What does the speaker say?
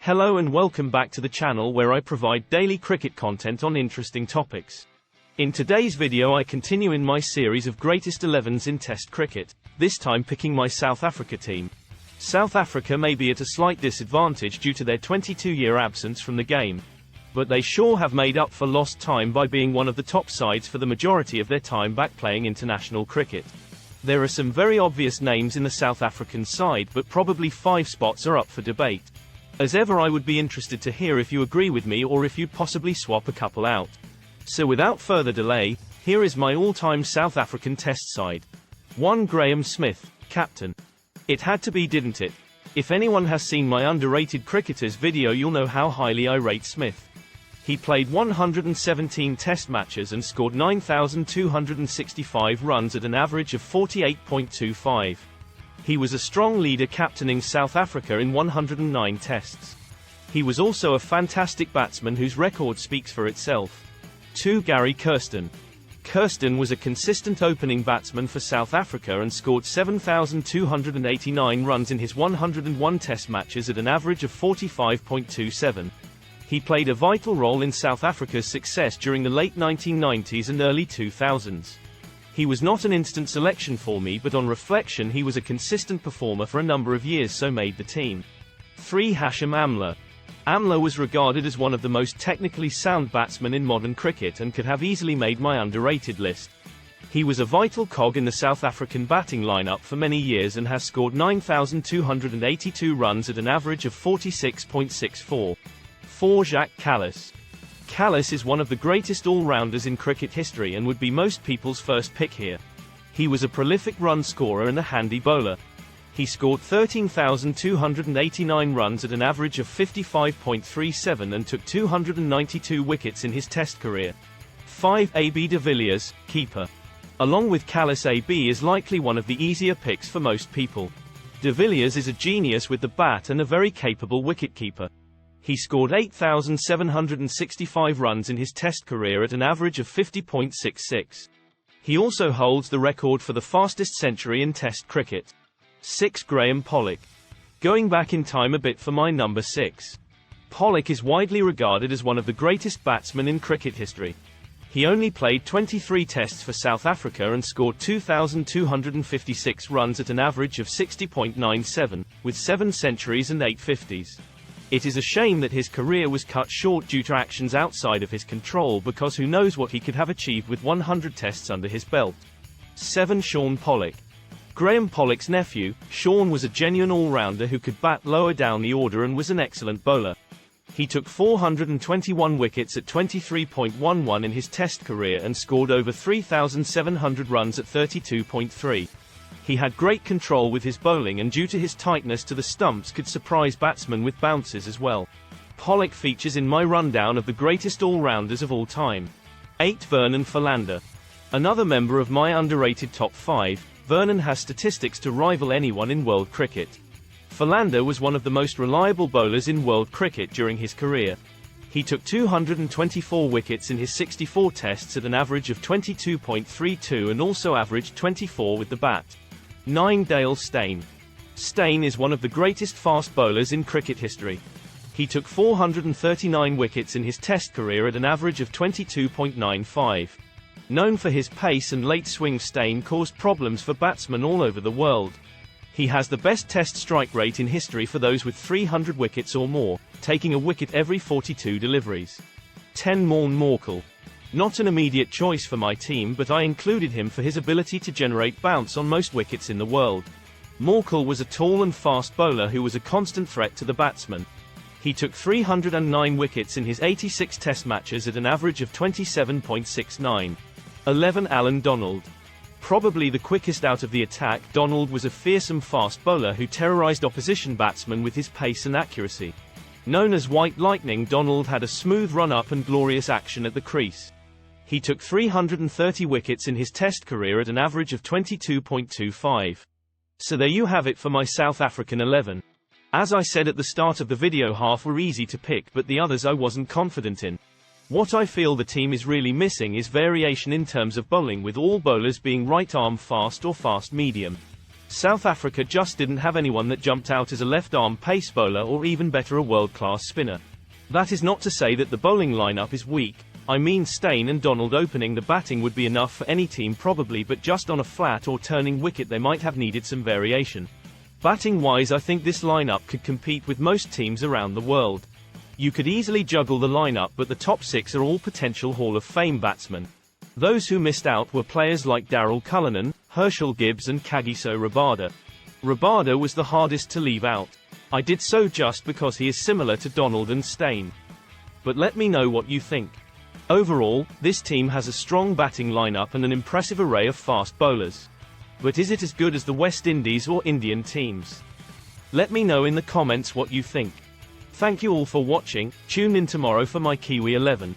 Hello and welcome back to the channel where I provide daily cricket content on interesting topics. In today's video I continue in my series of greatest 11s in Test cricket, this time picking my South Africa team. South Africa may be at a slight disadvantage due to their 22-year absence from the game, but they sure have made up for lost time by being one of the top sides for the majority of their time back playing international cricket. There are some very obvious names in the South African side, but probably 5 spots are up for debate. As ever, I would be interested to hear if you agree with me or if you'd possibly swap a couple out. So without further delay, here is my all-time South African Test side. 1. Graeme Smith, captain. It had to be, didn't it? If anyone has seen my underrated cricketers video, you'll know how highly I rate Smith. He played 117 Test matches and scored 9,265 runs at an average of 48.25. He was a strong leader captaining South Africa in 109 tests. He was also a fantastic batsman whose record speaks for itself. 2. Gary Kirsten. Kirsten was a consistent opening batsman for South Africa and scored 7,289 runs in his 101 Test matches at an average of 45.27. He played a vital role in South Africa's success during the late 1990s and early 2000s. He was not an instant selection for me, but on reflection he was a consistent performer for a number of years, so made the team. 3. Hashim Amla. Amla was regarded as one of the most technically sound batsmen in modern cricket and could have easily made my underrated list. He was a vital cog in the South African batting lineup for many years and has scored 9,282 runs at an average of 46.64. 4. Jacques Kallis. Kallis is one of the greatest all-rounders in cricket history and would be most people's first pick here. He was a prolific run scorer and a handy bowler. He scored 13,289 runs at an average of 55.37 and took 292 wickets in his Test career. 5. AB de Villiers, keeper. Along with Kallis, AB is likely one of the easier picks for most people. De Villiers is a genius with the bat and a very capable wicketkeeper. He scored 8,765 runs in his Test career at an average of 50.66. He also holds the record for the fastest century in Test cricket. 6. Graham Pollock. Going back in time a bit for my number 6. Pollock is widely regarded as one of the greatest batsmen in cricket history. He only played 23 tests for South Africa and scored 2,256 runs at an average of 60.97, with 7 centuries and 8 50s. It is a shame that his career was cut short due to actions outside of his control, because who knows what he could have achieved with 100 tests under his belt. 7. Shaun Pollock. Graham Pollock's nephew, Shaun, was a genuine all-rounder who could bat lower down the order and was an excellent bowler. He took 421 wickets at 23.11 in his Test career and scored over 3,700 runs at 32.3. He had great control with his bowling and due to his tightness to the stumps could surprise batsmen with bounces as well. Pollock features in my rundown of the greatest all-rounders of all time. 8. Vernon Philander. Another member of my underrated top 5, Vernon has statistics to rival anyone in world cricket. Philander was one of the most reliable bowlers in world cricket during his career. He took 224 wickets in his 64 tests at an average of 22.32 and also averaged 24 with the bat. 9. Dale Steyn. Steyn is one of the greatest fast bowlers in cricket history. He took 439 wickets in his Test career at an average of 22.95. Known for his pace and late swing, Steyn caused problems for batsmen all over the world. He has the best Test strike rate in history for those with 300 wickets or more, taking a wicket every 42 deliveries. 10. Morkel. Not an immediate choice for my team, but I included him for his ability to generate bounce on most wickets in the world. Morkel was a tall and fast bowler who was a constant threat to the batsman. He took 309 wickets in his 86 Test matches at an average of 27.69. 11. Alan Donald. Probably the quickest out of the attack, Donald was a fearsome fast bowler who terrorized opposition batsmen with his pace and accuracy. Known as White Lightning, Donald had a smooth run-up and glorious action at the crease. He took 330 wickets in his Test career at an average of 22.25. So there you have it for my South African 11. As I said at the start of the video, half were easy to pick, but the others I wasn't confident in. What I feel the team is really missing is variation in terms of bowling, with all bowlers being right-arm fast or fast-medium. South Africa just didn't have anyone that jumped out as a left-arm pace bowler or even better a world-class spinner. That is not to say that the bowling lineup is weak. I mean Steyn and Donald opening the batting would be enough for any team probably, but just on a flat or turning wicket they might have needed some variation. Batting-wise, I think this lineup could compete with most teams around the world. You could easily juggle the lineup, but the top 6 are all potential Hall of Fame batsmen. Those who missed out were players like Daryl Cullinan, Herschel Gibbs and Kagiso Rabada. Rabada was the hardest to leave out. I did so just because he is similar to Donald and Steyn. But let me know what you think. Overall, this team has a strong batting lineup and an impressive array of fast bowlers. But is it as good as the West Indies or Indian teams? Let me know in the comments what you think. Thank you all for watching. Tune in tomorrow for my Kiwi 11.